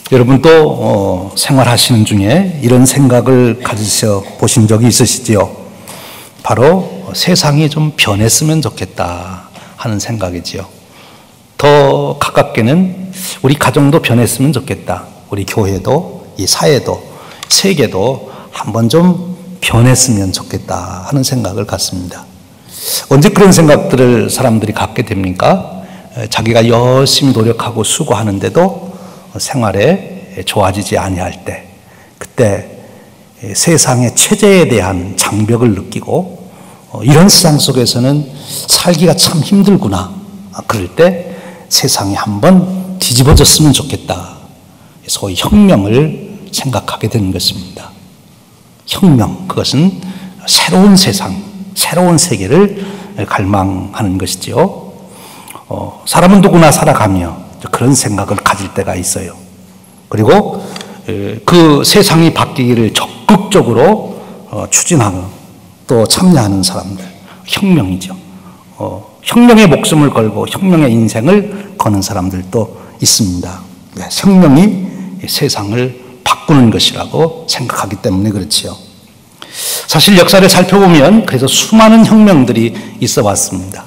여러분도 생활하시는 중에 이런 생각을 가지셔 보신 적이 있으시지요? 바로 세상이 좀 변했으면 좋겠다 하는 생각이지요. 더 가깝게는 우리 가정도 변했으면 좋겠다. 우리 교회도, 이 사회도, 세계도 한번 좀 변했으면 좋겠다 하는 생각을 갖습니다. 언제 그런 생각들을 사람들이 갖게 됩니까? 자기가 열심히 노력하고 수고하는데도 생활에 좋아지지 아니할 때, 그때 세상의 체제에 대한 장벽을 느끼고 이런 세상 속에서는 살기가 참 힘들구나. 그럴 때 세상이 한번 뒤집어졌으면 좋겠다. 소위 혁명을 생각하게 되는 것입니다. 혁명, 그것은 새로운 세상, 새로운 세계를 갈망하는 것이지요. 사람은 누구나 살아가며 그런 생각을 가질 때가 있어요. 그리고 그 세상이 바뀌기를 적극적으로 추진하고 또 참여하는 사람들, 혁명이죠. 혁명에 목숨을 걸고 혁명의 인생을 거는 사람들도 있습니다. 혁명이 세상을 바꾸는 것이라고 생각하기 때문에 그렇지요. 사실 역사를 살펴보면 그래서 수많은 혁명들이 있어 왔습니다.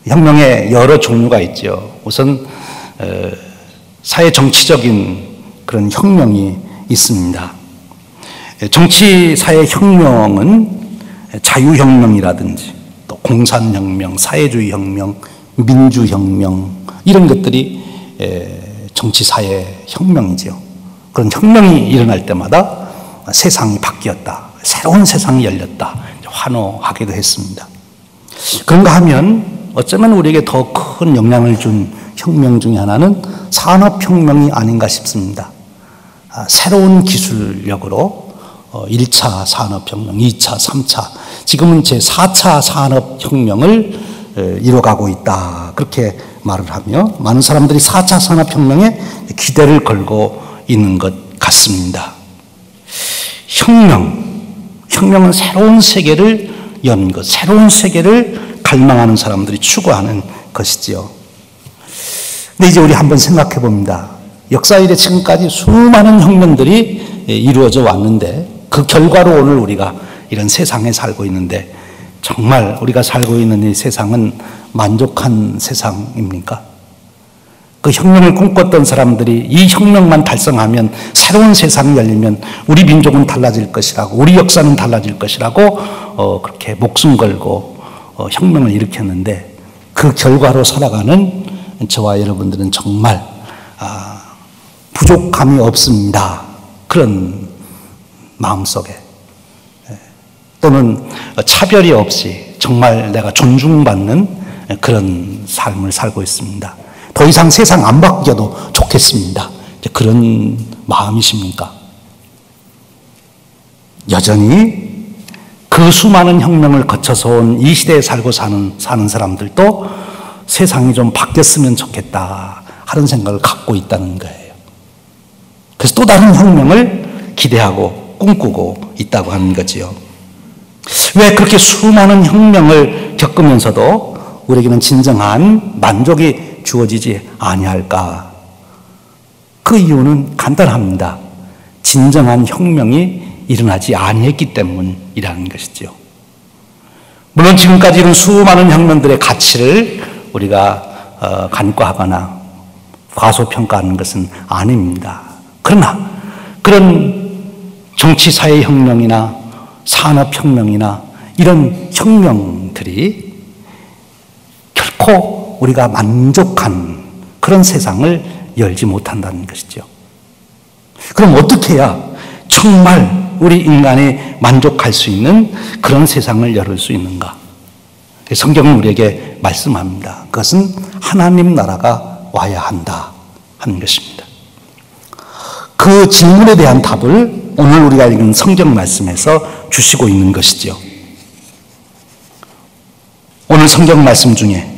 혁명의 여러 종류가 있죠. 우선 사회 정치적인 그런 혁명이 있습니다. 정치 사회 혁명은 자유혁명이라든지 또 공산혁명, 사회주의 혁명, 민주혁명 이런 것들이 정치 사회 혁명이죠. 그런 혁명이 일어날 때마다 세상이 바뀌었다. 새로운 세상이 열렸다. 환호하기도 했습니다. 그런가 하면 어쩌면 우리에게 더 큰 영향을 준 혁명 중에 하나는 산업혁명이 아닌가 싶습니다. 새로운 기술력으로 1차 산업혁명, 2차, 3차, 지금은 제4차 산업혁명을 이뤄가고 있다. 그렇게 말을 하며 많은 사람들이 4차 산업혁명에 기대를 걸고 있는 것 같습니다. 혁명은 새로운 세계를 여는 것, 새로운 세계를 갈망하는 사람들이 추구하는 것이지요. 근데 이제 우리 한번 생각해 봅니다. 역사 이래 지금까지 수많은 혁명들이 이루어져 왔는데 그 결과로 오늘 우리가 이런 세상에 살고 있는데 정말 우리가 살고 있는 이 세상은 만족한 세상입니까? 그 혁명을 꿈꿨던 사람들이 이 혁명만 달성하면 새로운 세상이 열리면 우리 민족은 달라질 것이라고, 우리 역사는 달라질 것이라고 그렇게 목숨 걸고 혁명을 일으켰는데 그 결과로 살아가는 저와 여러분들은 정말 부족함이 없습니다. 그런 마음속에 또는 차별이 없이 정말 내가 존중받는 그런 삶을 살고 있습니다. 더 이상 세상 안 바뀌어도 좋겠습니다. 그런 마음이십니까? 여전히 그 수많은 혁명을 거쳐서 온 이 시대에 살고 사는 사람들도 세상이 좀 바뀌었으면 좋겠다 하는 생각을 갖고 있다는 거예요. 그래서 또 다른 혁명을 기대하고 꿈꾸고 있다고 하는 거지요. 왜 그렇게 수많은 혁명을 겪으면서도 우리에게는 진정한 만족이 주어지지 아니할까? 그 이유는 간단합니다. 진정한 혁명이 일어나지 아니했기 때문이라는 것이죠. 물론 지금까지 이런 수많은 혁명들의 가치를 우리가 간과하거나 과소평가하는 것은 아닙니다. 그러나 그런 정치사회혁명이나 산업혁명이나 이런 혁명들이 결코 우리가 만족한 그런 세상을 열지 못한다는 것이죠. 그럼 어떻게 해야 정말 우리 인간이 만족할 수 있는 그런 세상을 열을 수 있는가? 성경은 우리에게 말씀합니다. 그것은 하나님 나라가 와야 한다 하는 것입니다. 그 질문에 대한 답을 오늘 우리가 읽은 성경 말씀에서 주시고 있는 것이죠. 오늘 성경 말씀 중에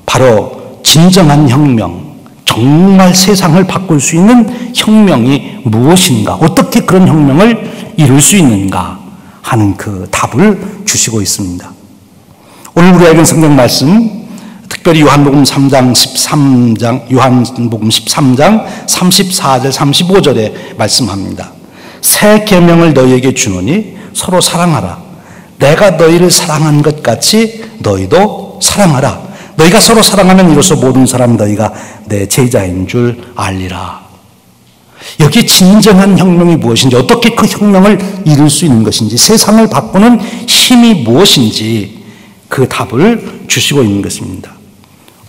바로 진정한 혁명, 정말 세상을 바꿀 수 있는 혁명이 무엇인가, 어떻게 그런 혁명을 이룰 수 있는가 하는 그 답을 주시고 있습니다. 오늘 우리가 읽은 성경 말씀 특별히 요한복음 13장 34절 35절에 말씀합니다. 새 계명을 너희에게 주노니 서로 사랑하라. 내가 너희를 사랑한 것 같이 너희도 사랑하라. 너희가 서로 사랑하면 이로써 모든 사람 너희가 내 제자인 줄 알리라. 여기 진정한 혁명이 무엇인지, 어떻게 그 혁명을 이룰 수 있는 것인지, 세상을 바꾸는 힘이 무엇인지 그 답을 주시고 있는 것입니다.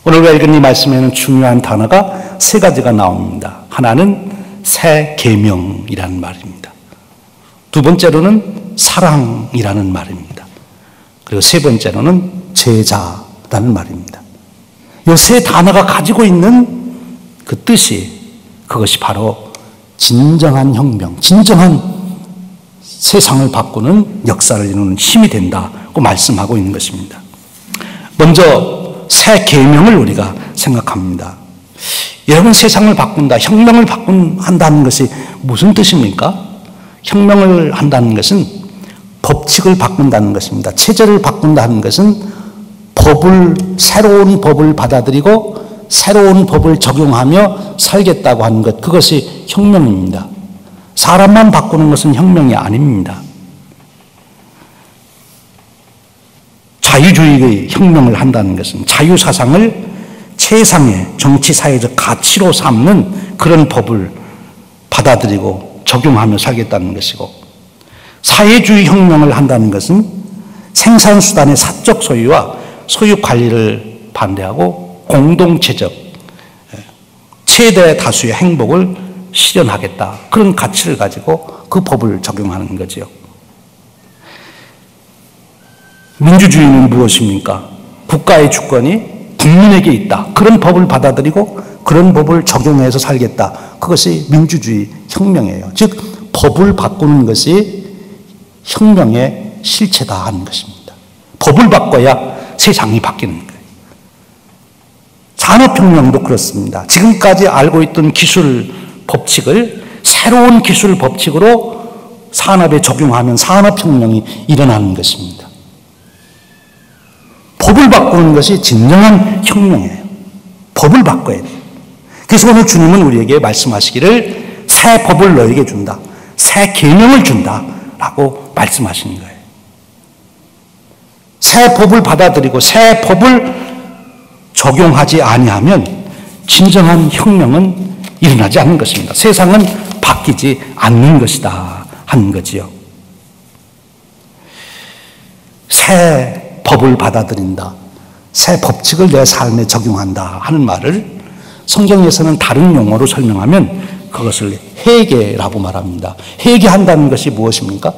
오늘 읽은 이 말씀에는 중요한 단어가 세 가지가 나옵니다. 하나는 새 계명이라는 말입니다. 두 번째로는 사랑이라는 말입니다. 그리고 세 번째로는 제자라는 말입니다. 이 세 단어가 가지고 있는 그 뜻이, 그것이 바로 진정한 혁명, 진정한 세상을 바꾸는 역사를 이루는 힘이 된다고 말씀하고 있는 것입니다. 먼저 새 계명을 우리가 생각합니다. 여러분, 세상을 바꾼다, 혁명을 한다는 것이 무슨 뜻입니까? 혁명을 한다는 것은 법칙을 바꾼다는 것입니다. 체제를 바꾼다는 것은 새로운 법을 받아들이고 새로운 법을 적용하며 살겠다고 하는 것, 그것이 혁명입니다. 사람만 바꾸는 것은 혁명이 아닙니다. 자유주의의 혁명을 한다는 것은 자유사상을 최상의 정치사회적 가치로 삼는 그런 법을 받아들이고 적용하며 살겠다는 것이고, 사회주의 혁명을 한다는 것은 생산수단의 사적 소유와 소유 관리를 반대하고 공동체적 최대 다수의 행복을 실현하겠다, 그런 가치를 가지고 그 법을 적용하는 거죠. 민주주의는 무엇입니까? 국가의 주권이 국민에게 있다, 그런 법을 받아들이고 그런 법을 적용해서 살겠다, 그것이 민주주의 혁명이에요. 즉 법을 바꾸는 것이 혁명의 실체다 하는 것입니다. 법을 바꿔야 세상이 바뀌는 거예요. 산업혁명도 그렇습니다. 지금까지 알고 있던 기술 법칙을 새로운 기술 법칙으로 산업에 적용하면 산업혁명이 일어나는 것입니다. 법을 바꾸는 것이 진정한 혁명이에요. 법을 바꿔야 돼요. 그래서 오늘 주님은 우리에게 말씀하시기를 새 법을 너에게 준다, 새 계명을 준다 라고 말씀하시는 거예요. 새 법을 받아들이고 새 법을 적용하지 아니하면 진정한 혁명은 일어나지 않는 것입니다. 세상은 바뀌지 않는 것이다 하는 거지요. 새 법을 받아들인다, 새 법칙을 내 삶에 적용한다 하는 말을 성경에서는 다른 용어로 설명하면 그것을 회개라고 말합니다. 회개한다는 것이 무엇입니까?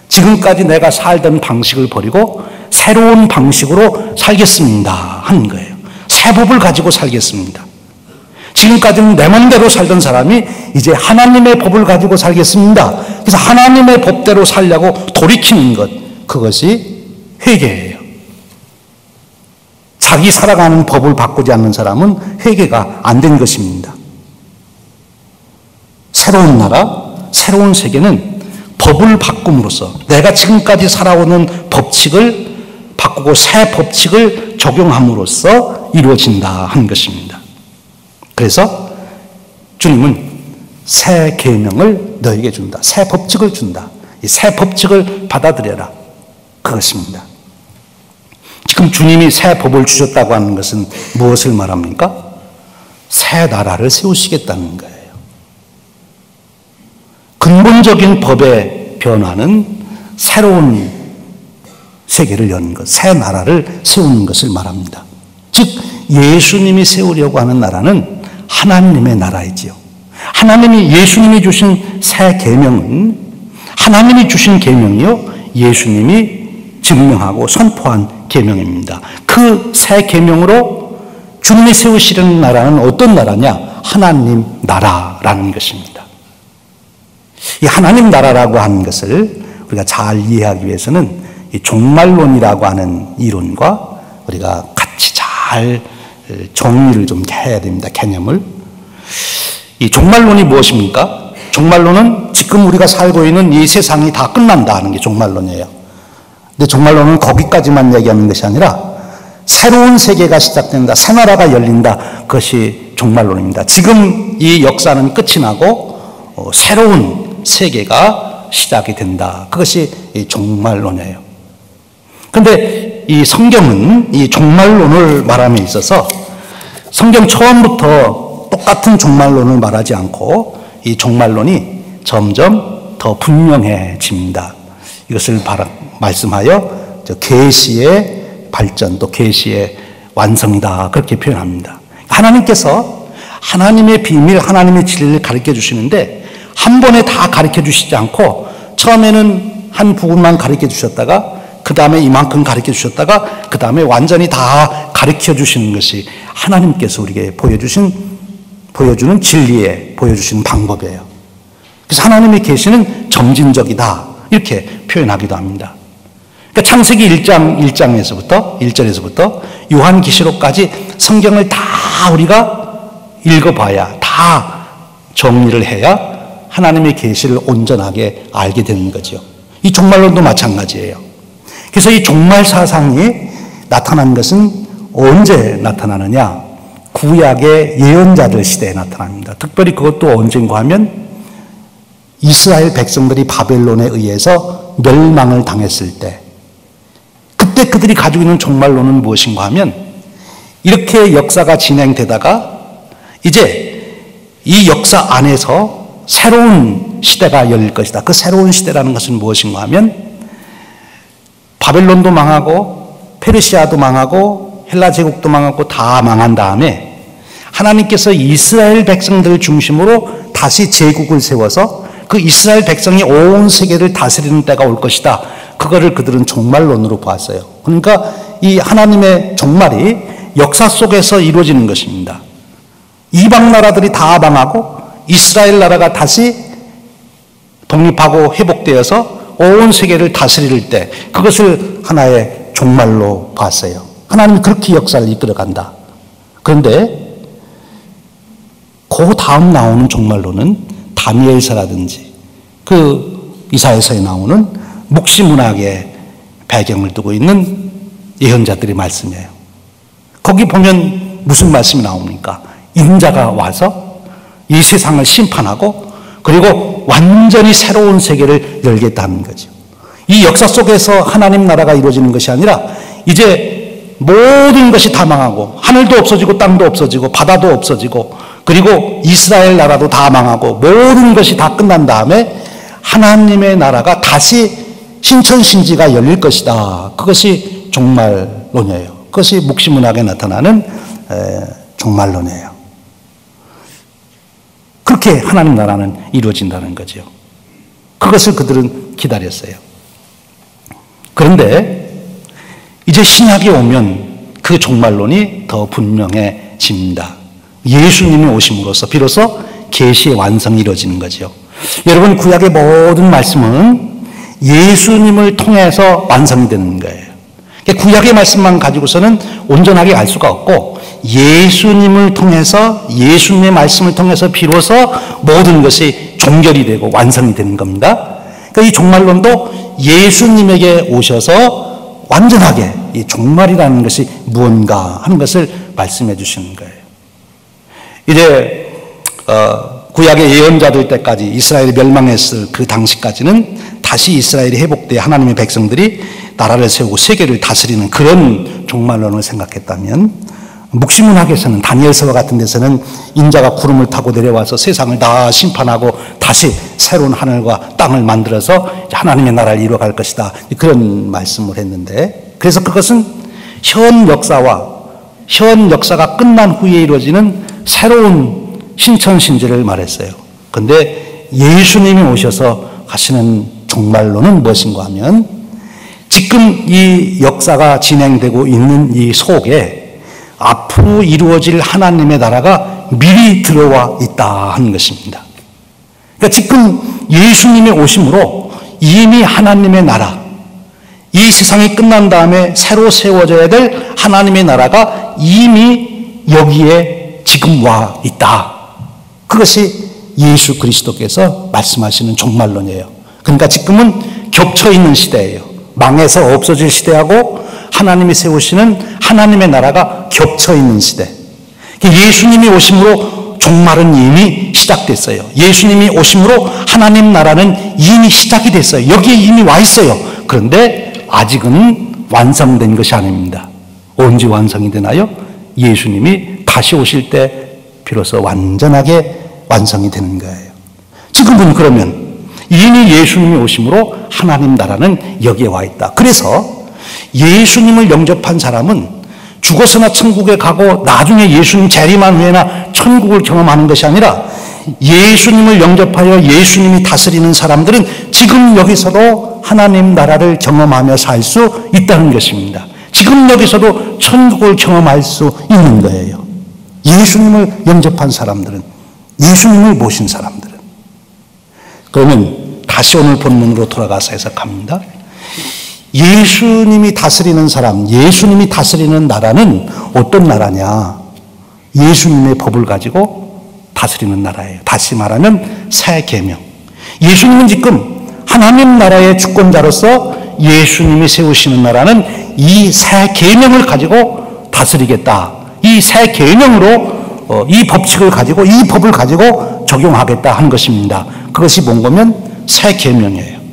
지금까지 내가 살던 방식을 버리고 새로운 방식으로 살겠습니다 하는 거예요. 새 법을 가지고 살겠습니다. 지금까지는 내 맘대로 살던 사람이 이제 하나님의 법을 가지고 살겠습니다. 그래서 하나님의 법대로 살려고 돌이키는 것, 그것이 회개예요. 자기 살아가는 법을 바꾸지 않는 사람은 회개가 안 된 것입니다. 새로운 나라, 새로운 세계는 법을 바꿈으로써 내가 지금까지 살아오는 법칙을 바꾸고 새 법칙을 적용함으로써 이루어진다 하는 것입니다. 그래서 주님은 새 계명을 너에게 준다, 새 법칙을 준다, 이 새 법칙을 받아들여라, 그것입니다. 지금 주님이 새 법을 주셨다고 하는 것은 무엇을 말합니까? 새 나라를 세우시겠다는 거예요. 근본적인 법의 변화는 새로운 세계를 여는 것, 새 나라를 세우는 것을 말합니다. 즉 예수님이 세우려고 하는 나라는 하나님의 나라이지요. 하나님이, 예수님이 주신 새 계명은 하나님이 주신 계명이요, 예수님이 증명하고 선포한 계명입니다. 그 새 계명으로 주님이 세우시려는 나라는 어떤 나라냐? 하나님 나라라는 것입니다. 이 하나님 나라라고 하는 것을 우리가 잘 이해하기 위해서는 이 종말론이라고 하는 이론과 우리가 같이 잘 정리를 좀 해야 됩니다. 개념을. 이 종말론이 무엇입니까? 종말론은 지금 우리가 살고 있는 이 세상이 다 끝난다 하는 게 종말론이에요. 근데 종말론은 거기까지만 얘기하는 것이 아니라 새로운 세계가 시작된다. 새 나라가 열린다. 그것이 종말론입니다. 지금 이 역사는 끝이 나고 새로운 세계가 시작이 된다. 그것이 이 종말론이에요. 그런데 이 성경은 이 종말론을 말함에 있어서 성경 처음부터 똑같은 종말론을 말하지 않고 이 종말론이 점점 더 분명해집니다. 이것을 말씀하여 계시의 발전 또 계시의 완성이다 그렇게 표현합니다. 하나님께서 하나님의 비밀, 하나님의 진리를 가르쳐 주시는데 한 번에 다 가르쳐 주시지 않고 처음에는 한 부분만 가르쳐 주셨다가 그 다음에 이만큼 가르쳐 주셨다가 그 다음에 완전히 다 가르쳐 주시는 것이 하나님께서 우리에게 보여주는 진리에 보여주시는 방법이에요. 그래서 하나님의 계시는 점진적이다 이렇게 표현하기도 합니다. 그러니까 창세기 1절에서부터 요한계시록까지 성경을 다 우리가 읽어봐야 다 정리를 해야 하나님의 계시를 온전하게 알게 되는 거죠. 이 종말론도 마찬가지예요. 그래서 이 종말 사상이 나타난 것은 언제 나타나느냐? 구약의 예언자들 시대에 나타납니다. 특별히 그것도 언젠가 하면 이스라엘 백성들이 바벨론에 의해서 멸망을 당했을 때 그때 그들이 가지고 있는 종말론은 무엇인가 하면 이렇게 역사가 진행되다가 이제 이 역사 안에서 새로운 시대가 열릴 것이다. 그 새로운 시대라는 것은 무엇인가 하면 바벨론도 망하고 페르시아도 망하고 헬라 제국도 망하고 다 망한 다음에 하나님께서 이스라엘 백성들을 중심으로 다시 제국을 세워서 그 이스라엘 백성이 온 세계를 다스리는 때가 올 것이다. 그거를 그들은 종말론으로 보았어요. 그러니까 이 하나님의 종말이 역사 속에서 이루어지는 것입니다. 이방 나라들이 다 망하고 이스라엘 나라가 다시 독립하고 회복되어서 온 세계를 다스릴 때 그것을 하나의 종말로 봤어요. 하나님이 그렇게 역사를 이끌어간다. 그런데 그 다음 나오는 종말론은 다니엘서라든지 그 이사야서에 나오는 묵시문학의 배경을 두고 있는 예언자들의 말씀이에요. 거기 보면 무슨 말씀이 나옵니까? 인자가 와서 이 세상을 심판하고 그리고 완전히 새로운 세계를 열겠다는 거죠. 이 역사 속에서 하나님 나라가 이루어지는 것이 아니라 이제 모든 것이 다 망하고 하늘도 없어지고 땅도 없어지고 바다도 없어지고 그리고 이스라엘 나라도 다 망하고 모든 것이 다 끝난 다음에 하나님의 나라가 다시 신천신지가 열릴 것이다. 그것이 종말론이에요. 그것이 묵시문학에 나타나는 종말론이에요. 그렇게 하나님 나라는 이루어진다는 거죠. 그것을 그들은 기다렸어요. 그런데 이제 신약이 오면 그 종말론이 더 분명해집니다. 예수님이 오심으로써 비로소 계시의 완성이 이루어지는 거죠. 여러분 구약의 모든 말씀은 예수님을 통해서 완성이 되는 거예요. 구약의 말씀만 가지고서는 온전하게 알 수가 없고 예수님을 통해서 예수님의 말씀을 통해서 비로소 모든 것이 종결이 되고 완성이 되는 겁니다. 그러니까 이 종말론도 예수님에게 오셔서 완전하게 이 종말이라는 것이 무언가 하는 것을 말씀해 주시는 거예요. 이제 구약의 예언자들 때까지 이스라엘이 멸망했을 그 당시까지는 다시 이스라엘이 회복돼 하나님의 백성들이 나라를 세우고 세계를 다스리는 그런 종말론을 생각했다면 묵시문학에서는 다니엘서와 같은 데서는 인자가 구름을 타고 내려와서 세상을 다 심판하고 다시 새로운 하늘과 땅을 만들어서 하나님의 나라를 이루어갈 것이다. 그런 말씀을 했는데 그래서 그것은 현 역사가 끝난 후에 이루어지는 새로운 신천신지를 말했어요. 그런데 예수님이 오셔서 하시는 종말론은 무엇인가 하면 지금 이 역사가 진행되고 있는 이 속에 앞으로 이루어질 하나님의 나라가 미리 들어와 있다 하는 것입니다. 그러니까 지금 예수님의 오심으로 이미 하나님의 나라, 이 세상이 끝난 다음에 새로 세워져야 될 하나님의 나라가 이미 여기에 지금 와 있다. 그것이 예수 그리스도께서 말씀하시는 종말론이에요. 그러니까 지금은 겹쳐 있는 시대예요. 망해서 없어질 시대하고 하나님이 세우시는 하나님의 나라가 겹쳐 있는 시대. 예수님이 오심으로 종말은 이미 시작됐어요. 예수님이 오심으로 하나님 나라는 이미 시작이 됐어요. 여기에 이미 와 있어요. 그런데 아직은 완성된 것이 아닙니다. 언제 완성이 되나요? 예수님이 다시 오실 때 비로소 완전하게 완성이 되는 거예요. 지금은 그러면 이미 예수님이 오심으로 하나님 나라는 여기에 와 있다. 그래서 예수님을 영접한 사람은 죽어서나 천국에 가고 나중에 예수님 재림한 후에나 천국을 경험하는 것이 아니라 예수님을 영접하여 예수님이 다스리는 사람들은 지금 여기서도 하나님 나라를 경험하며 살 수 있다는 것입니다. 지금 여기서도 천국을 경험할 수 있는 거예요. 예수님을 영접한 사람들은, 예수님을 모신 사람들은. 그러면 다시 오늘 본문으로 돌아가서 해석합니다. 예수님이 다스리는 사람, 예수님이 다스리는 나라는 어떤 나라냐? 예수님의 법을 가지고 다스리는 나라예요. 다시 말하면 새 계명. 예수님은 지금 하나님 나라의 주권자로서 예수님이 세우시는 나라는 이 새 계명을 가지고 다스리겠다. 이 새 계명으로 이 법칙을 가지고, 이 법을 가지고 적용하겠다 한 것입니다. 그것이 뭔가면 새 계명이에요.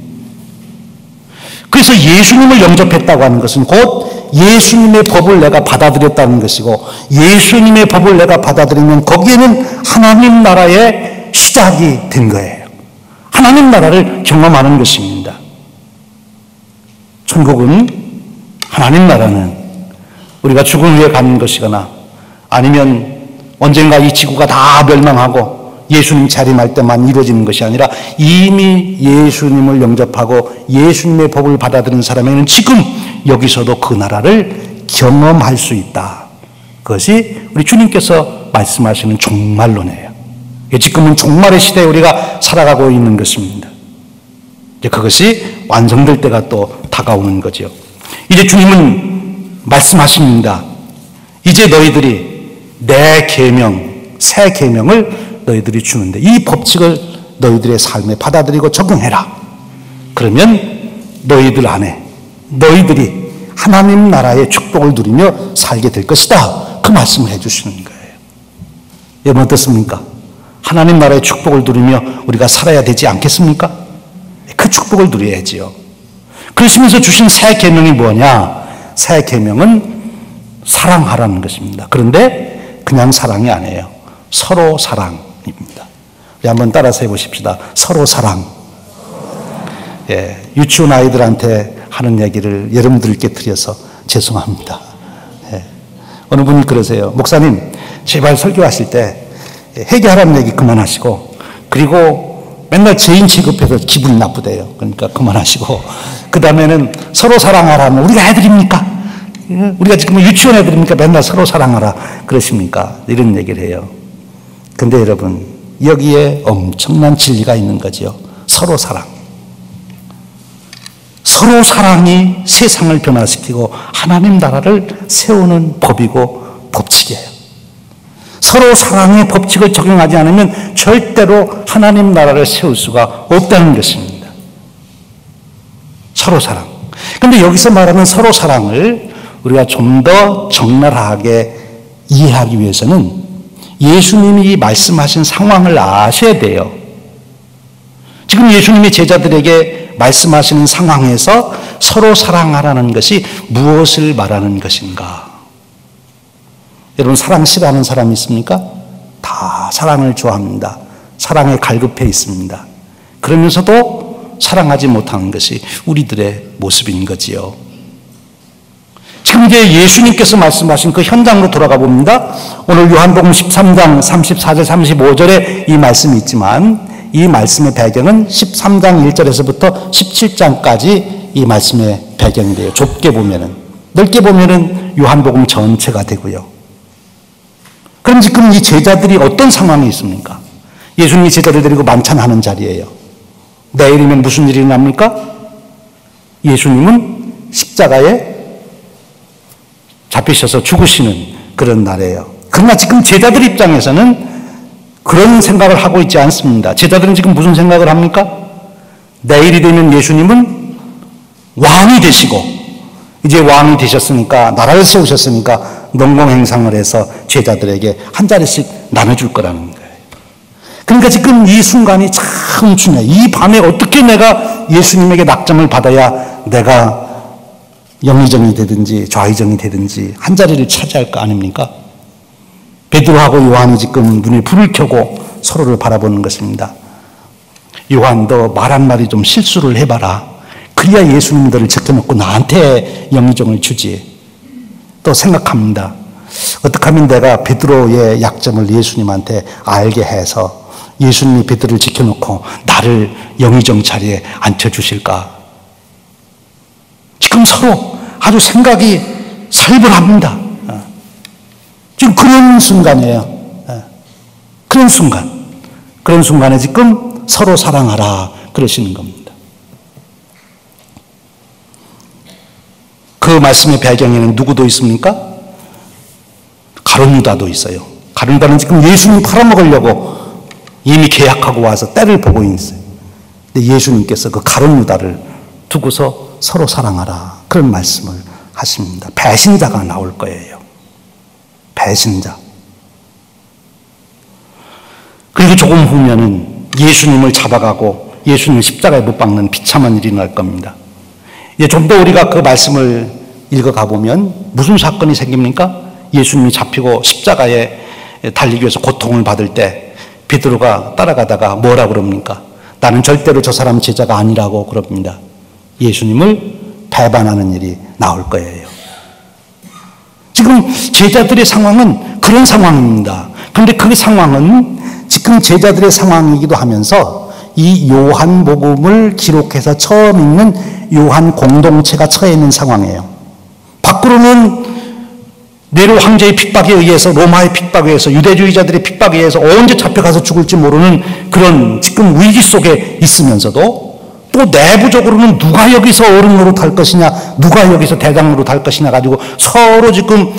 그래서 예수님을 영접했다고 하는 것은 곧 예수님의 법을 내가 받아들였다는 것이고, 예수님의 법을 내가 받아들이면 거기에는 하나님 나라의 시작이 된 거예요. 하나님 나라를 경험하는 것입니다. 천국은, 하나님 나라는 우리가 죽은 후에 가는 것이거나 아니면 언젠가 이 지구가 다 멸망하고 예수님 재림할 때만 이루어지는 것이 아니라 이미 예수님을 영접하고 예수님의 법을 받아들인 사람에게는 지금 여기서도 그 나라를 경험할 수 있다. 그것이 우리 주님께서 말씀하시는 종말론이에요. 지금은 종말의 시대에 우리가 살아가고 있는 것입니다. 이제 그것이 완성될 때가 또 다가오는 거죠. 이제 주님은 말씀하십니다. 이제 너희들이 내 계명, 새 계명을 너희들이 주는데 이 법칙을 너희들의 삶에 받아들이고 적용해라. 그러면 너희들 안에 너희들이 하나님 나라의 축복을 누리며 살게 될 것이다. 그 말씀을 해주시는 거예요. 여러분 어떻습니까? 하나님 나라의 축복을 누리며 우리가 살아야 되지 않겠습니까? 그 축복을 누려야지요. 그러시면서 주신 새 계명이 뭐냐? 새 계명은 사랑하라는 것입니다. 그런데 그냥 사랑이 아니에요. 서로 사랑입니다. 우리 한번 따라서 해보십시다. 서로 사랑. 예, 유치원 아이들한테 하는 얘기를 여러분들께 드려서 죄송합니다. 예, 어느 분이 그러세요. 목사님, 제발 설교하실 때 회개하라는 얘기 그만하시고, 그리고 맨날 죄인 취급해서 기분이 나쁘대요. 그러니까 그만하시고, 그 다음에는 서로 사랑하라면 우리가 애들입니까? 우리가 지금 유치원 애들입니까? 맨날 서로 사랑하라 그러십니까? 이런 얘기를 해요. 근데 여러분, 여기에 엄청난 진리가 있는 거죠. 서로 사랑. 서로 사랑이 세상을 변화시키고 하나님 나라를 세우는 법이고 법칙이에요. 서로 사랑의 법칙을 적용하지 않으면 절대로 하나님 나라를 세울 수가 없다는 것입니다. 서로 사랑. 그런데 여기서 말하는 서로 사랑을 우리가 좀 더 적나라하게 이해하기 위해서는 예수님이 말씀하신 상황을 아셔야 돼요. 지금 예수님이 제자들에게 말씀하시는 상황에서 서로 사랑하라는 것이 무엇을 말하는 것인가? 여러분, 사랑 싫어하는 사람이 있습니까? 다 사랑을 좋아합니다. 사랑에 갈급해 있습니다. 그러면서도 사랑하지 못하는 것이 우리들의 모습인 거지요. 지금 이제 예수님께서 말씀하신 그 현장으로 돌아가 봅니다. 오늘 요한복음 13장 34절 35절에 이 말씀이 있지만 이 말씀의 배경은 13장 1절에서부터 17장까지 이 말씀의 배경이 돼요. 좁게 보면은. 넓게 보면은 요한복음 전체가 되고요. 그럼 지금 이 제자들이 어떤 상황에 있습니까? 예수님이 제자들 데리고 만찬하는 자리예요. 내일이면 무슨 일이 납니까? 예수님은 십자가에 잡히셔서 죽으시는 그런 날이에요. 그러나 지금 제자들 입장에서는 그런 생각을 하고 있지 않습니다. 제자들은 지금 무슨 생각을 합니까? 내일이 되면 예수님은 왕이 되시고 이제 왕이 되셨으니까, 나라를 세우셨으니까 농공행상을 해서 제자들에게 한 자리씩 나눠줄 거라는 거예요. 그러니까 지금 이 순간이 참 중요해요. 이 밤에 어떻게 내가 예수님에게 낙점을 받아야 내가 영의정이 되든지 좌의정이 되든지 한 자리를 차지할 거 아닙니까? 베드로하고 요한이 지금 눈에 불을 켜고 서로를 바라보는 것입니다. 요한, 너 말 한마디 좀 실수를 해봐라. 그래야 예수님 너를 지켜놓고 나한테 영의정을 주지. 또 생각합니다. 어떻게 하면 내가 베드로의 약점을 예수님한테 알게 해서 예수님이 베드로를 지켜놓고 나를 영의정 자리에 앉혀주실까? 지금 서로 아주 생각이 살벌합니다. 지금 그런 순간이에요. 그런 순간. 그런 순간에 지금 서로 사랑하라 그러시는 겁니다. 그 말씀의 배경에는 누구도 있습니까? 가룟 유다도 있어요. 가룟 유다는 지금 예수님 팔아먹으려고 이미 계약하고 와서 때를 보고 있어요. 근데 예수님께서 그 가룟 유다를 두고서 서로 사랑하라 그런 말씀을 하십니다. 배신자가 나올 거예요. 배신자. 그리고 조금 후면은 예수님을 잡아가고 예수님을 십자가에 못 박는 비참한 일이 날 겁니다. 이제 좀 더 우리가 그 말씀을 읽어가 보면 무슨 사건이 생깁니까? 예수님이 잡히고 십자가에 달리기 위해서 고통을 받을 때 베드로가 따라가다가 뭐라 그럽니까? 나는 절대로 저 사람 제자가 아니라고 그럽니다. 예수님을 배반하는 일이 나올 거예요. 지금 제자들의 상황은 그런 상황입니다. 그런데 그 상황은 지금 제자들의 상황이기도 하면서 이 요한복음을 기록해서 처음 읽는 요한 공동체가 처해 있는 상황이에요. 밖으로는 네로 황제의 핍박에 의해서, 로마의 핍박에 의해서, 유대주의자들의 핍박에 의해서 언제 잡혀가서 죽을지 모르는 그런 지금 위기 속에 있으면서도 또 내부적으로는 누가 여기서 어른 노릇할 것이냐, 누가 여기서 대장 노릇할 것이냐 가지고 서로 지금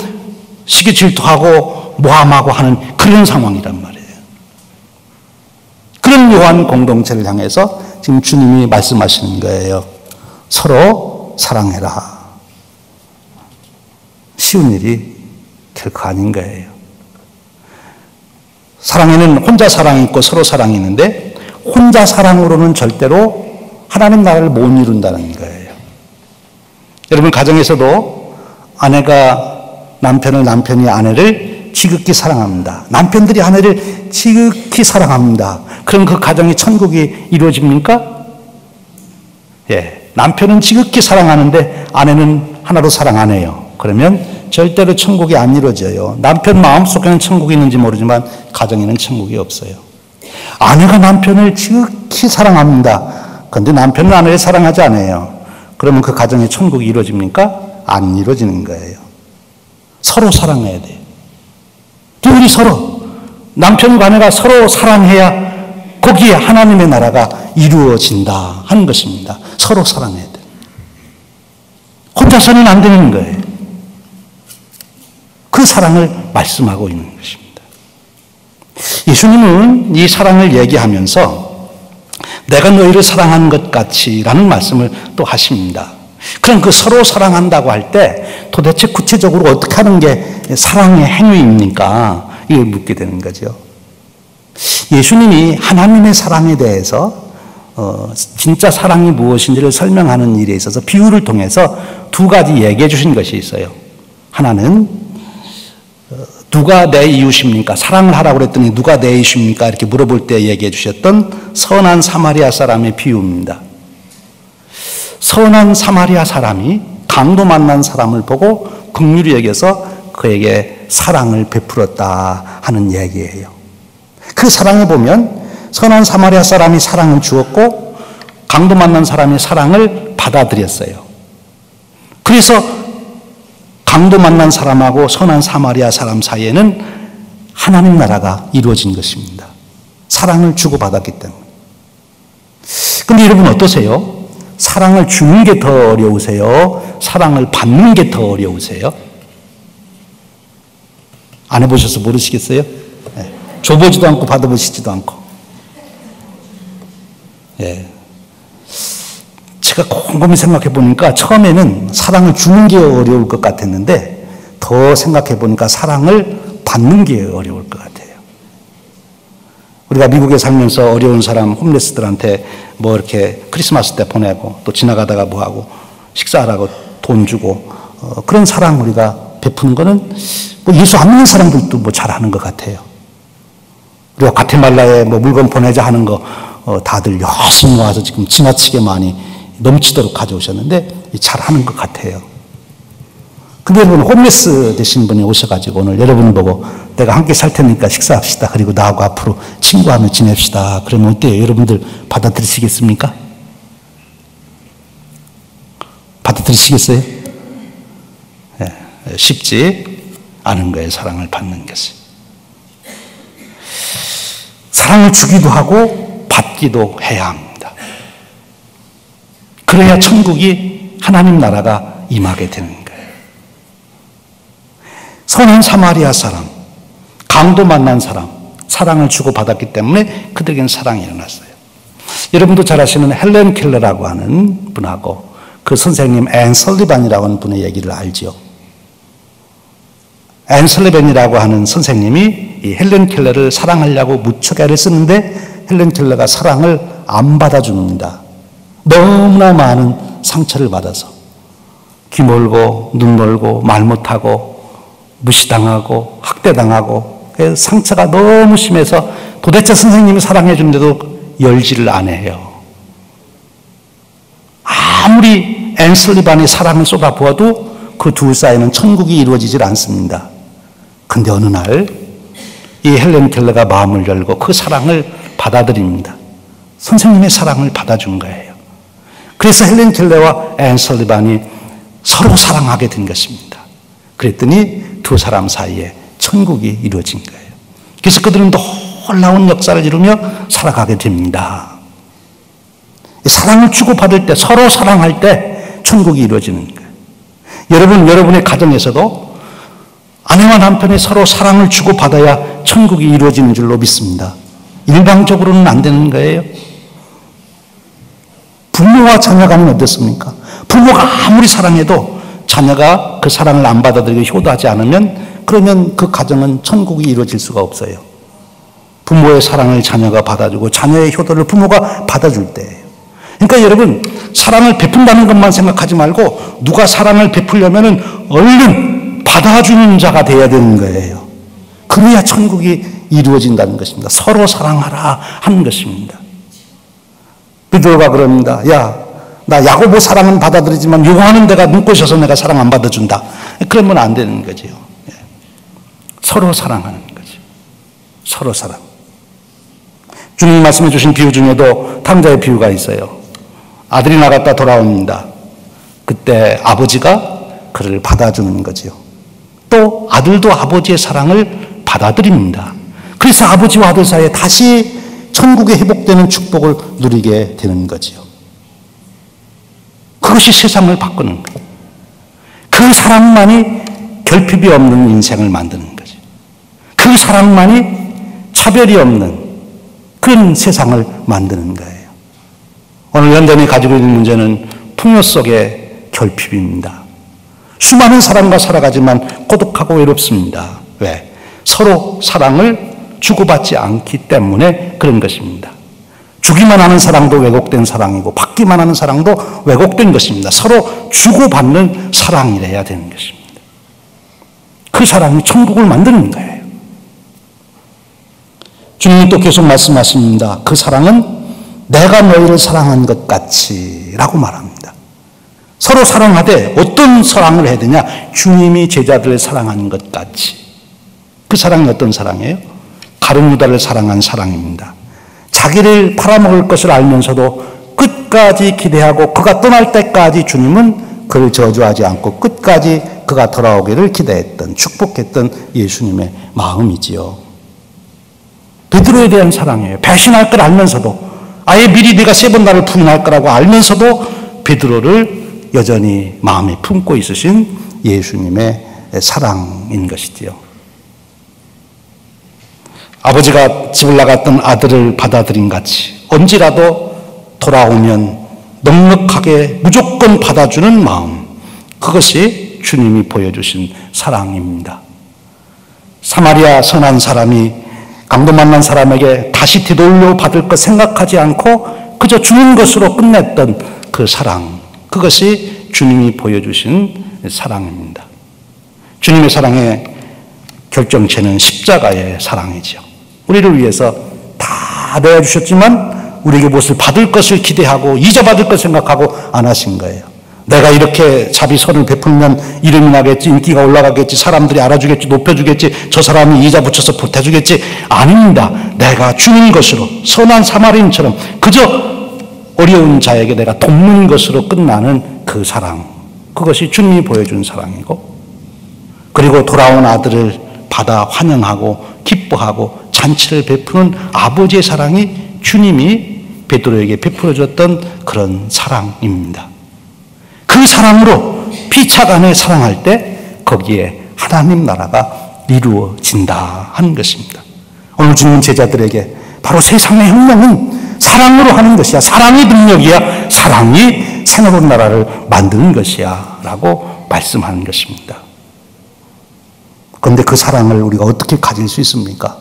시기 질투하고 모함하고 하는 그런 상황이란 말이에요. 그런 요한 공동체를 향해서 지금 주님이 말씀하시는 거예요. 서로 사랑해라. 쉬운 일이 결코 아닌 거예요. 사랑에는 혼자 사랑이 있고 서로 사랑이 있는데 혼자 사랑으로는 절대로 하나님 나라를 못 이룬다는 거예요. 여러분 가정에서도 아내가 남편을, 남편이 아내를 지극히 사랑합니다. 남편들이 아내를 지극히 사랑합니다. 그럼 그 가정이 천국이 이루어집니까? 예, 남편은 지극히 사랑하는데 아내는 하나도 사랑 안 해요. 그러면 절대로 천국이 안 이루어져요. 남편 마음속에는 천국이 있는지 모르지만 가정에는 천국이 없어요. 아내가 남편을 지극히 사랑합니다. 그런데 남편은 아내를 사랑하지 않아요. 그러면 그 가정에 천국이 이루어집니까? 안 이루어지는 거예요. 서로 사랑해야 돼요. 우리 서로, 남편과 아내가 서로 사랑해야 거기에 하나님의 나라가 이루어진다 하는 것입니다. 서로 사랑해야 돼요. 혼자서는 안 되는 거예요. 그 사랑을 말씀하고 있는 것입니다. 예수님은 이 사랑을 얘기하면서 내가 너희를 사랑한 것 같이 라는 말씀을 또 하십니다. 그럼 그 서로 사랑한다고 할 때 도대체 구체적으로 어떻게 하는 게 사랑의 행위입니까? 이걸 묻게 되는 거죠. 예수님이 하나님의 사랑에 대해서 진짜 사랑이 무엇인지를 설명하는 일에 있어서 비유를 통해서 두 가지 얘기해 주신 것이 있어요. 하나는 누가 내 이웃입니까? 사랑을 하라고 그랬더니 누가 내 이웃입니까? 이렇게 물어볼 때 얘기해 주셨던 선한 사마리아 사람의 비유입니다. 선한 사마리아 사람이 강도 만난 사람을 보고 긍휼히 여겨서 그에게 사랑을 베풀었다 하는 얘기예요. 그 사랑에 보면 선한 사마리아 사람이 사랑을 주었고 강도 만난 사람이 사랑을 받아들였어요. 그래서 강도 만난 사람하고 선한 사마리아 사람 사이에는 하나님 나라가 이루어진 것입니다. 사랑을 주고받았기 때문에. 그런데 여러분 어떠세요? 사랑을 주는 게 더 어려우세요? 사랑을 받는 게 더 어려우세요? 안 해보셔서 모르시겠어요? 네. 줘보지도 않고 받아보시지도 않고. 예. 제가 곰곰이 생각해 보니까 처음에는 사랑을 주는 게 어려울 것 같았는데 더 생각해 보니까 사랑을 받는 게 어려울 것 같아요. 우리가 미국에 살면서 어려운 사람, 홈레스들한테 뭐 이렇게 크리스마스 때 보내고 또 지나가다가 뭐 하고 식사하라고 돈 주고 그런 사랑 우리가 베푸는 거는 뭐 예수 안 믿는 사람들도 뭐 잘하는 것 같아요. 우리가 과테말라에 뭐 물건 보내자 하는 거 다들 열심히 와서 지금 지나치게 많이 넘치도록 가져오셨는데 잘하는 것 같아요. 근데 여러분 홈레스 되신 분이 오셔가지고 오늘 여러분 보고 내가 함께 살 테니까 식사합시다. 그리고 나하고 앞으로 친구하며 지냅시다. 그러면 어때요? 여러분들 받아들이시겠습니까? 받아들이시겠어요? 네, 쉽지 않은 거예요. 사랑을 받는 것이. 사랑을 주기도 하고 받기도 해야 합니다. 그래야 천국이 하나님 나라가 임하게 되는 거예요. 선한 사마리아 사람, 강도 만난 사람, 사랑을 주고받았기 때문에 그들에게는 사랑이 일어났어요. 여러분도 잘 아시는 헬렌 켈러라고 하는 분하고 그 선생님 앤 설리반이라고 하는 분의 얘기를 알죠. 앤 설리반이라고 하는 선생님이 이 헬렌 켈러를 사랑하려고 무척 애를 쓰는데 헬렌 켈러가 사랑을 안 받아줍니다. 너무나 많은 상처를 받아서 귀 멀고 눈 멀고 말 못하고 무시당하고 학대당하고 상처가 너무 심해서 도대체 선생님이 사랑해 주는데도 열지를 안 해요. 아무리 앤 설리반이 사랑을 쏟아부어도 그 둘 사이는 천국이 이루어지질 않습니다. 근데 어느 날 이 헬렌 켈러가 마음을 열고 그 사랑을 받아들입니다. 선생님의 사랑을 받아준 거예요. 그래서 헬렌 켈러와 앤 설리반이 서로 사랑하게 된 것입니다. 그랬더니 두 사람 사이에 천국이 이루어진 거예요. 그래서 그들은 놀라운 역사를 이루며 살아가게 됩니다. 사랑을 주고받을 때, 서로 사랑할 때 천국이 이루어지는 거예요. 여러분, 여러분의 가정에서도 아내와 남편이 서로 사랑을 주고받아야 천국이 이루어지는 줄로 믿습니다. 일방적으로는 안 되는 거예요. 부모와 자녀 간은 어떻습니까? 부모가 아무리 사랑해도 자녀가 그 사랑을 안 받아들이고 효도하지 않으면 그러면 그 가정은 천국이 이루어질 수가 없어요. 부모의 사랑을 자녀가 받아주고 자녀의 효도를 부모가 받아줄 때예요. 그러니까 여러분 사랑을 베푼다는 것만 생각하지 말고 누가 사랑을 베풀려면 얼른 받아주는 자가 돼야 되는 거예요. 그래야 천국이 이루어진다는 것입니다. 서로 사랑하라 하는 것입니다. 베드로가 그럽니다. 야, 나 야고보 사랑은 받아들이지만 요한은 내가 눈꼬셔서 내가 사랑 안 받아준다. 그러면 안 되는 거죠. 서로 사랑하는 거죠. 서로 사랑. 주님이 말씀해 주신 비유 중에도 탕자의 비유가 있어요. 아들이 나갔다 돌아옵니다. 그때 아버지가 그를 받아주는 거죠. 또 아들도 아버지의 사랑을 받아들입니다. 그래서 아버지와 아들 사이에 다시 천국에 회복되는 축복을 누리게 되는 거죠. 그것이 세상을 바꾸는 거예요. 그 사랑만이 결핍이 없는 인생을 만드는 거죠. 그 사랑만이 차별이 없는 그런 세상을 만드는 거예요. 오늘 연단이 가지고 있는 문제는 풍요 속의 결핍입니다. 수많은 사람과 살아가지만 고독하고 외롭습니다. 왜? 서로 사랑을 주고받지 않기 때문에 그런 것입니다. 주기만 하는 사랑도 왜곡된 사랑이고 받기만 하는 사랑도 왜곡된 것입니다. 서로 주고받는 사랑이래야 되는 것입니다. 그 사랑이 천국을 만드는 거예요. 주님이 또 계속 말씀하십니다. 그 사랑은 내가 너희를 사랑한 것 같이 라고 말합니다. 서로 사랑하되 어떤 사랑을 해야 되냐? 주님이 제자들을 사랑하는 것 같이. 그 사랑이 어떤 사랑이에요? 가룟 유다를 사랑한 사랑입니다. 자기를 팔아먹을 것을 알면서도 끝까지 기대하고 그가 떠날 때까지 주님은 그를 저주하지 않고 끝까지 그가 돌아오기를 기대했던, 축복했던 예수님의 마음이지요. 베드로에 대한 사랑이에요. 배신할 걸 알면서도, 아예 미리 네가 3번 나를 부인할 거라고 알면서도 베드로를 여전히 마음에 품고 있으신 예수님의 사랑인 것이지요. 아버지가 집을 나갔던 아들을 받아들인 같이 언제라도 돌아오면 넉넉하게 무조건 받아주는 마음, 그것이 주님이 보여주신 사랑입니다. 사마리아 선한 사람이 강도 만난 사람에게 다시 되돌려 받을 것 생각하지 않고 그저 주는 것으로 끝냈던 그 사랑, 그것이 주님이 보여주신 사랑입니다. 주님의 사랑의 결정체는 십자가의 사랑이죠. 우리를 위해서 다 내어주셨지만 우리에게 무엇을 받을 것을 기대하고 잊어받을 것 생각하고 안 하신 거예요. 내가 이렇게 자비선을 베풀면 이름이 나겠지, 인기가 올라가겠지, 사람들이 알아주겠지, 높여주겠지, 저 사람이 이자 붙여서 보태주겠지. 아닙니다. 내가 주는 것으로, 선한 사마리인처럼 그저 어려운 자에게 내가 돕는 것으로 끝나는 그 사랑, 그것이 주님이 보여준 사랑이고, 그리고 돌아온 아들을 받아 환영하고 기뻐하고 잔치를 베푸는 아버지의 사랑이 주님이 베드로에게 베풀어줬던 그런 사랑입니다. 그 사랑으로 피차간에 사랑할 때 거기에 하나님 나라가 이루어진다 하는 것입니다. 오늘 주님 제자들에게 바로 세상의 혁명은 사랑으로 하는 것이야. 사랑이 능력이야. 사랑이 새로운 나라를 만드는 것이야 라고 말씀하는 것입니다. 그런데 그 사랑을 우리가 어떻게 가질 수 있습니까?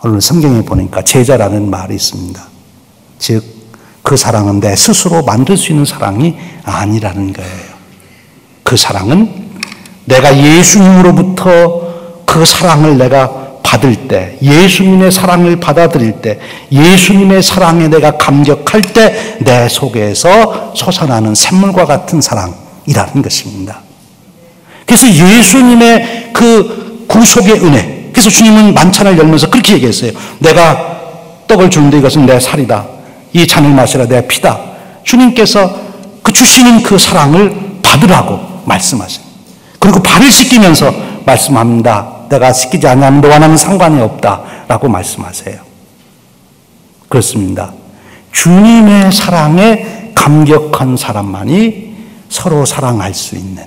오늘 성경에 보니까 제자라는 말이 있습니다. 즉, 그 사랑은 내 스스로 만들 수 있는 사랑이 아니라는 거예요. 그 사랑은 내가 예수님으로부터 그 사랑을 내가 받을 때, 예수님의 사랑을 받아들일 때, 예수님의 사랑에 내가 감격할 때 내 속에서 솟아나는 샘물과 같은 사랑이라는 것입니다. 그래서 예수님의 그 구속의 은혜, 그래서 주님은 만찬을 열면서 그렇게 얘기했어요. 내가 떡을 주는데 이것은 내 살이다. 이 잔을 마시라 내 피다. 주님께서 그 주시는 그 사랑을 받으라고 말씀하십니다. 그리고 발을 씻기면서 말씀합니다. 내가 씻기지 않으면 너와 나는 상관이 없다라고 말씀하세요. 그렇습니다. 주님의 사랑에 감격한 사람만이 서로 사랑할 수 있는,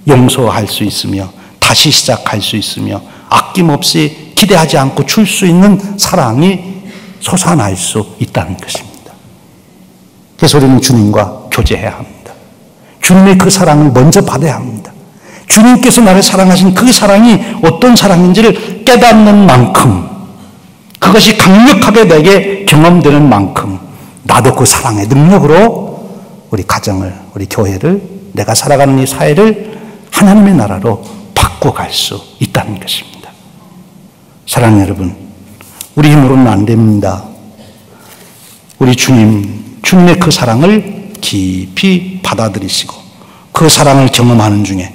용서할 수 있으며 다시 시작할 수 있으며 아낌없이 기대하지 않고 줄 수 있는 사랑이 솟아날 수 있다는 것입니다. 그래서 우리는 주님과 교제해야 합니다. 주님의 그 사랑을 먼저 받아야 합니다. 주님께서 나를 사랑하신 그 사랑이 어떤 사랑인지를 깨닫는 만큼, 그것이 강력하게 내게 경험되는 만큼 나도 그 사랑의 능력으로 우리 가정을, 우리 교회를, 내가 살아가는 이 사회를 하나님의 나라로 바꿔갈 수 있다는 것입니다. 사랑하는 여러분, 우리 힘으로는 안 됩니다. 우리 주님의 그 사랑을 깊이 받아들이시고 그 사랑을 경험하는 중에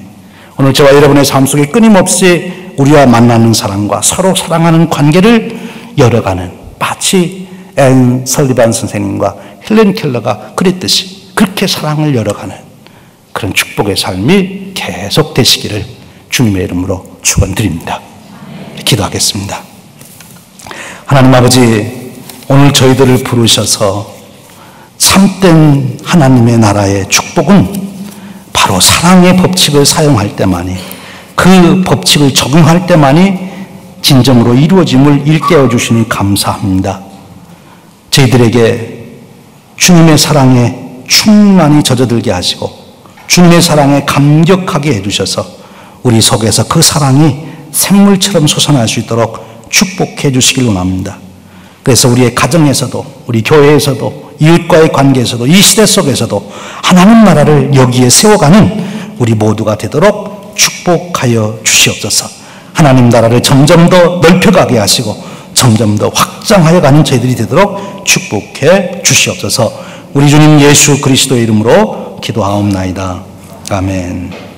오늘 저와 여러분의 삶 속에 끊임없이 우리와 만나는 사람과 서로 사랑하는 관계를 열어가는, 마치 앤 설리반 선생님과 헬렌 켈러가 그랬듯이 그렇게 사랑을 열어가는 그런 축복의 삶이 계속 되시기를 주님의 이름으로 축원드립니다. 기도하겠습니다. 하나님 아버지, 오늘 저희들을 부르셔서 참된 하나님의 나라의 축복은 바로 사랑의 법칙을 사용할 때만이, 그 법칙을 적용할 때만이 진정으로 이루어짐을 일깨워 주시니 감사합니다. 저희들에게 주님의 사랑에 충만히 젖어들게 하시고 주님의 사랑에 감격하게 해주셔서 우리 속에서 그 사랑이 샘물처럼 솟아날 수 있도록 축복해 주시길 원합니다. 그래서 우리의 가정에서도, 우리 교회에서도, 이웃과의 관계에서도, 이 시대 속에서도 하나님 나라를 여기에 세워가는 우리 모두가 되도록 축복하여 주시옵소서. 하나님 나라를 점점 더 넓혀가게 하시고 점점 더 확장하여 가는 저희들이 되도록 축복해 주시옵소서. 우리 주님 예수 그리스도의 이름으로 기도하옵나이다. 아멘.